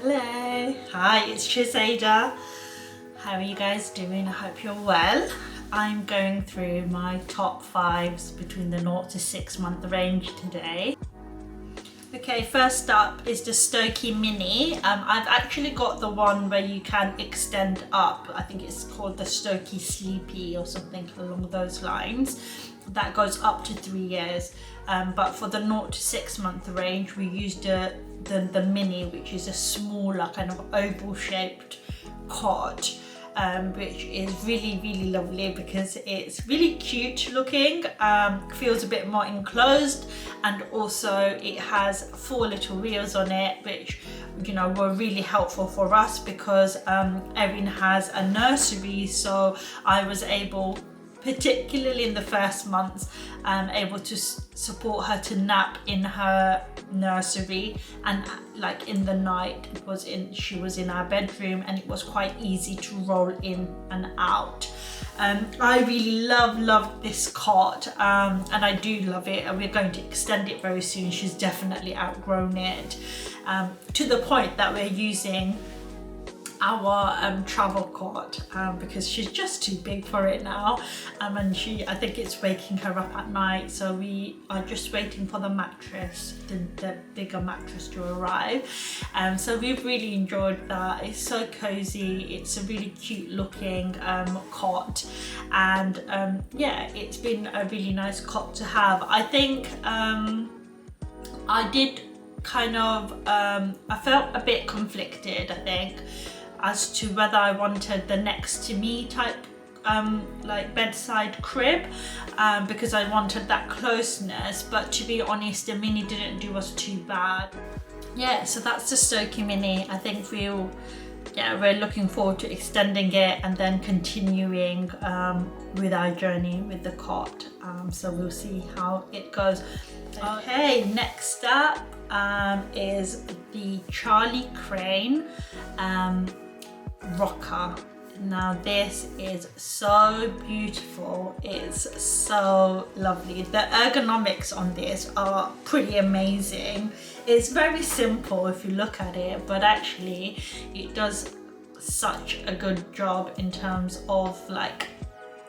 Hello, hi, it's Trisada. How are you guys doing? I hope you're well. I'm going through my top 5s between the 0 to 6 month range today. Okay, first up is the Stokey Mini. I've actually got the one where you can extend up. I think it's called the Stokke Sleepi or something along those lines. That goes up to 3 years. But for the 0 to 6 month range, we used the Mini, which is a smaller kind of oval shaped cot. Which is really lovely because it's really cute looking, feels a bit more enclosed, and also it has 4 little wheels on it, which were really helpful for us because Erin has a nursery, so I was able, particularly in the first months, able to support her to nap in her nursery, and like in the night she was in our bedroom, and it was quite easy to roll in and out. I really love this cot, and I do love it, and we're going to extend it very soon. She's definitely outgrown it, to the point that we're using our travel cot because she's just too big for it now, and I think it's waking her up at night, so we are just waiting for the mattress, the bigger mattress to arrive. So we've really enjoyed that. It's so cozy, it's a really cute looking cot, and yeah, it's been a really nice cot to have. I think I did kind of I felt a bit conflicted, I think, as to whether I wanted the next to me type like bedside crib, because I wanted that closeness, but to be honest, the Mini didn't do us too bad. Yeah, so that's the Stokey Mini. I think we're looking forward to extending it and then continuing with our journey with the cot, so we'll see how it goes. Okay, next up is the Charlie Crane rocker. Now this is so beautiful, it's so lovely. The ergonomics on this are pretty amazing. It's very simple if you look at it, but actually it does such a good job in terms of like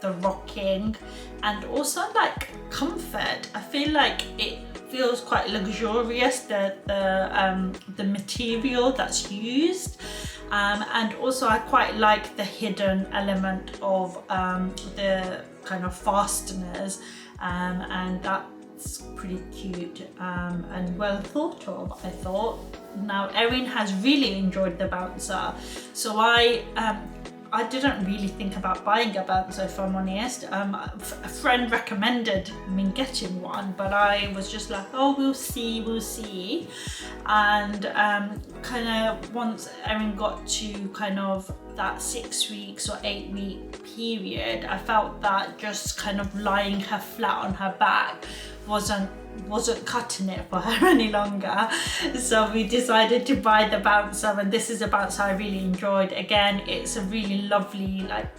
the rocking and also like comfort. I feel like it feels quite luxurious, the material that's used, and also I quite like the hidden element of the kind of fasteners, and that's pretty cute and well thought of, I thought. Now Erin has really enjoyed the bouncer, so I didn't really think about buying a bouncer, if I'm honest. A friend recommended me getting one, but I was just like, oh, we'll see. And kind of once Erin got to kind of that 6 weeks or 8 week period, I felt that just kind of lying her flat on her back wasn't cutting it for her any longer, so we decided to buy the bouncer, and this is a bouncer I really enjoyed. Again, it's a really lovely, like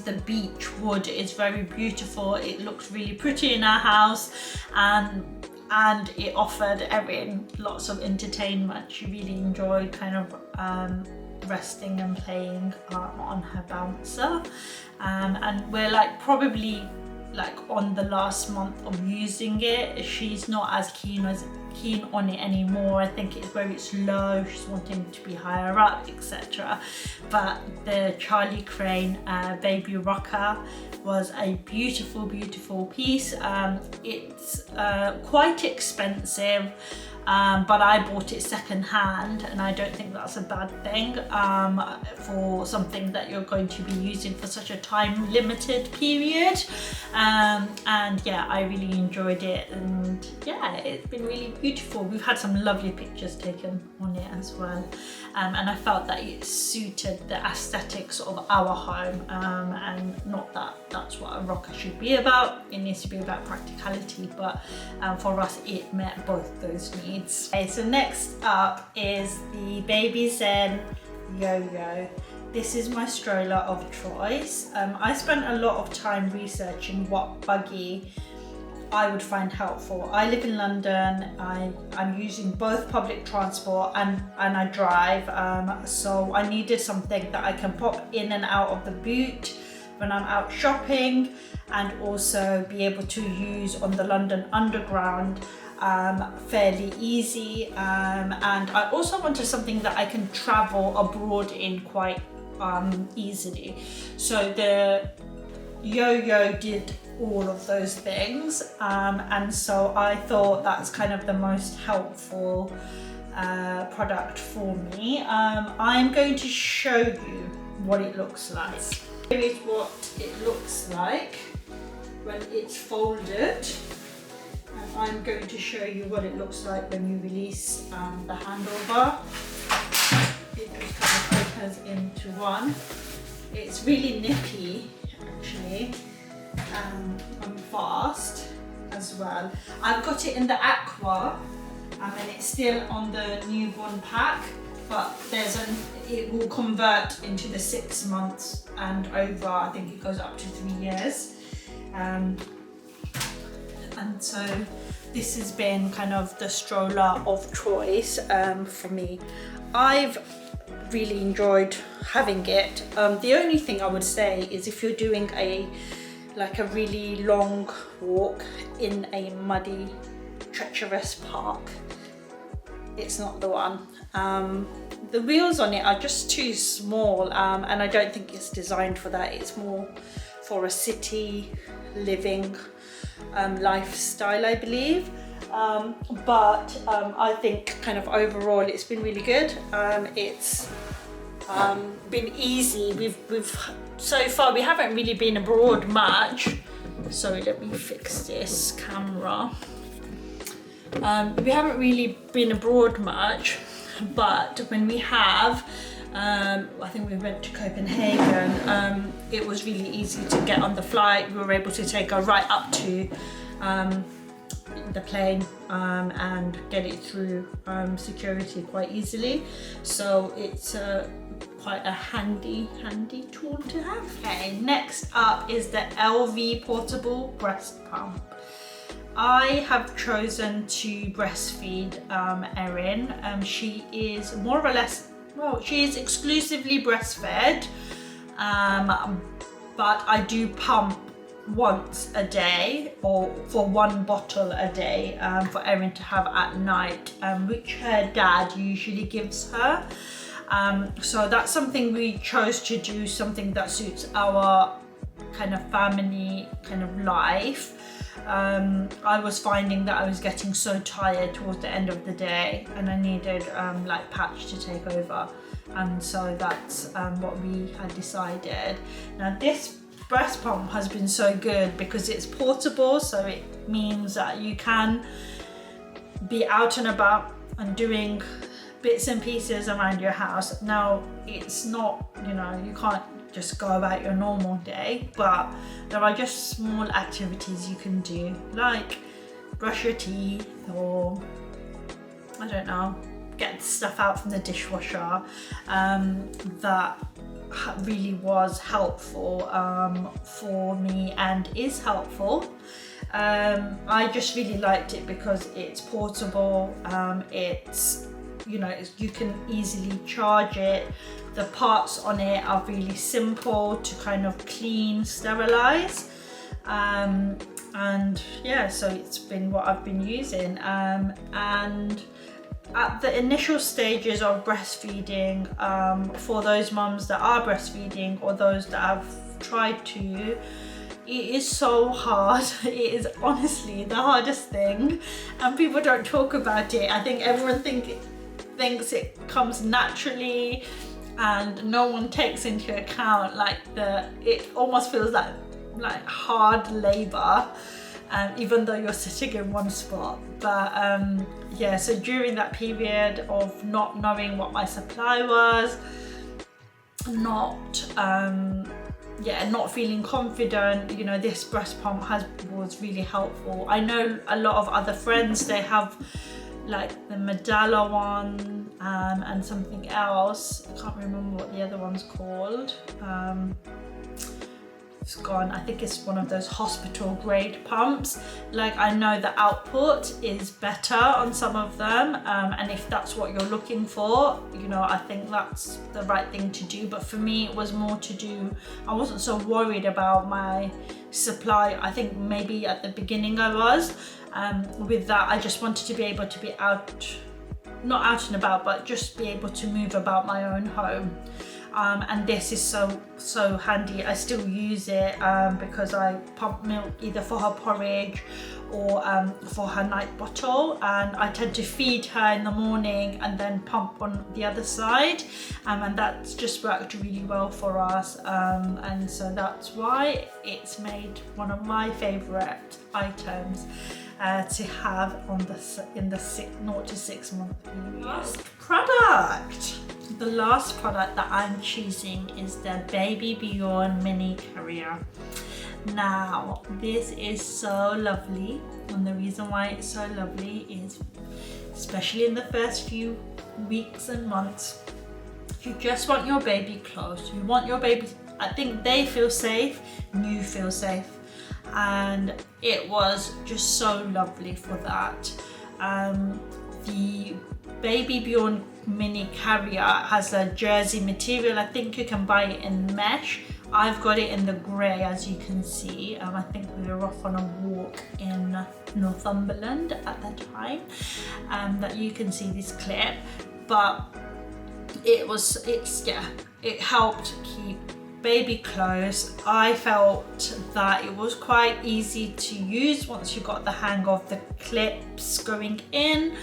the beech wood is very beautiful, it looks really pretty in our house, and it offered Erin lots of entertainment. She really enjoyed kind of resting and playing on her bouncer, and we're like probably like on the last month of using it. She's not as keen on it anymore. I think it's where it's low, she's wanting to be higher up, etc. But the Charlie Crane baby rocker was a beautiful piece. It's quite expensive, but I bought it second hand, and I don't think that's a bad thing for something that you're going to be using for such a time limited period. And yeah, I really enjoyed it, and yeah, it's been really beautiful. We've had some lovely pictures taken on it as well, and I felt that it suited the aesthetics of our home, and not that that's what a rocker should be about. It needs to be about practicality, but for us it met both those needs. Okay, so next up is the Babyzen Yoyo. This is my stroller of choice. I spent a lot of time researching what buggy I would find helpful. I live in London. I'm using both public transport and I drive, so I needed something that I can pop in and out of the boot when I'm out shopping, and also be able to use on the London Underground fairly easy, and I also wanted something that I can travel abroad in quite easily. So the Yoyo did all of those things, and so I thought that's kind of the most helpful product for me. I'm going to show you what it looks like. Here is what it looks like when it's folded, and I'm going to show you what it looks like when you release the handlebar. It just kind of opens into one. It's really nippy actually, and fast as well. I've got it in the aqua, and it's still on the newborn pack, but it will convert into the 6 months and over. I think it goes up to 3 years, and so this has been kind of the stroller of choice for me. I've really enjoyed having it. The only thing I would say is if you're doing a really long walk in a muddy, treacherous park, it's not the one. The wheels on it are just too small, and I don't think it's designed for that. It's more for a city living lifestyle, I believe. But I think kind of overall it's been really good. It's been easy. We've so far we haven't really been abroad much. Sorry, let me fix this camera. We haven't really been abroad much, but when we have, I think we went to Copenhagen, it was really easy to get on the flight. We were able to take her right up to the plane and get it through security quite easily. So it's quite a handy tool to have. Okay, next up is the Elvie portable breast pump. I have chosen to breastfeed Erin. She is more or less, well, she is exclusively breastfed, but I do pump once a day, or for 1 bottle a day for Erin to have at night, which her dad usually gives her. So that's something we chose to do, something that suits our kind of family kind of life. I was finding that I was getting so tired towards the end of the day, and I needed like Patch to take over, and so that's what we had decided. Now this breast pump has been so good because it's portable, so it means that you can be out and about and doing bits and pieces around your house. Now it's not, you know, you can't just go about your normal day, but there are just small activities you can do, like brush your teeth, or I don't know, get stuff out from the dishwasher. That really was helpful for me and is helpful. I just really liked it because it's portable. It's, you know, you can easily charge it. The parts on it are really simple to kind of clean, sterilize, and yeah, so it's been what I've been using. And at the initial stages of breastfeeding, for those mums that are breastfeeding or those that have tried to, it is so hard. It is honestly the hardest thing, and people don't talk about it. I think everyone thinks it comes naturally, and no one takes into account it almost feels like hard labor, even though you're sitting in one spot. But yeah, so during that period of not knowing what my supply was, not feeling confident, you know, this breast pump was really helpful. I know a lot of other friends, they have like the Medalla one and something else. I can't remember what the other one's called. it's gone. I think it's one of those hospital grade pumps. Like, I know the output is better on some of them, and if that's what you're looking for, you know, I think that's the right thing to do. But for me, it was more to do, I wasn't so worried about my supply. I think maybe at the beginning I was. With that, I just wanted to be able to be not out and about, but just be able to move about my own home. And this is so handy. I still use it because I pump milk either for her porridge or for her night bottle, and I tend to feed her in the morning and then pump on the other side, and that's just worked really well for us, and so that's why it's made one of my favorite items to have in the 0 to 6 month period. The last product that I'm choosing is the BabyBjorn Mini carrier. Now, this is so lovely, and the reason why it's so lovely is, especially in the first few weeks and months, if you just want your baby close, you want your baby, I think they feel safe, you feel safe, and it was just so lovely for that. The BabyBjorn Mini carrier has a jersey material. I think you can buy it in mesh. I've got it in the grey, as you can see. I think we were off on a walk in Northumberland at the time, that you can see this clip. But it helped keep baby close. I felt that it was quite easy to use once you got the hang of the clips going in,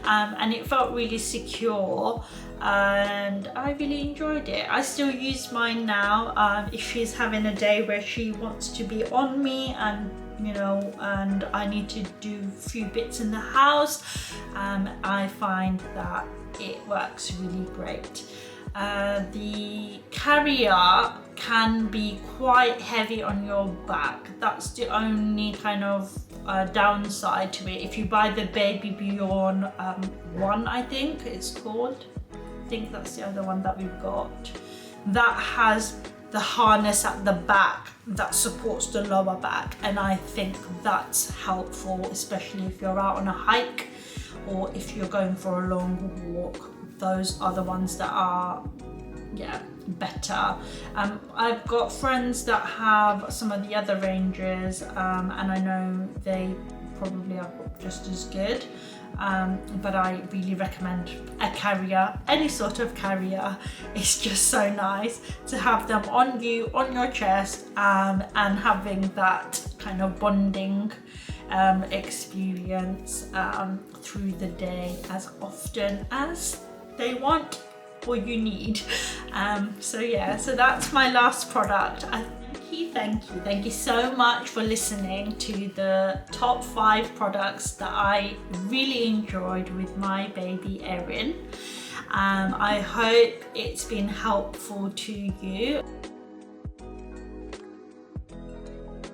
and it felt really secure, and I really enjoyed it. I still use mine now. If she's having a day where she wants to be on me, and you know, and I need to do a few bits in the house, I find that it works really great. The carrier can be quite heavy on your back. That's the only kind of downside to it. If you buy the BabyBjorn 1, I think it's called, I think that's the other one that we've got, that has the harness at the back that supports the lower back, and I think that's helpful, especially if you're out on a hike or if you're going for a long walk. Those are the ones that are, yeah, better. I've got friends that have some of the other ranges, and I know they probably are just as good, but I really recommend a carrier. Any sort of carrier is just so nice to have them on you, on your chest, and having that kind of bonding experience through the day as often as they want or you need. So yeah, so that's my last product. Thank you so much for listening to the top 5 products that I really enjoyed with my baby Erin. I hope it's been helpful to you.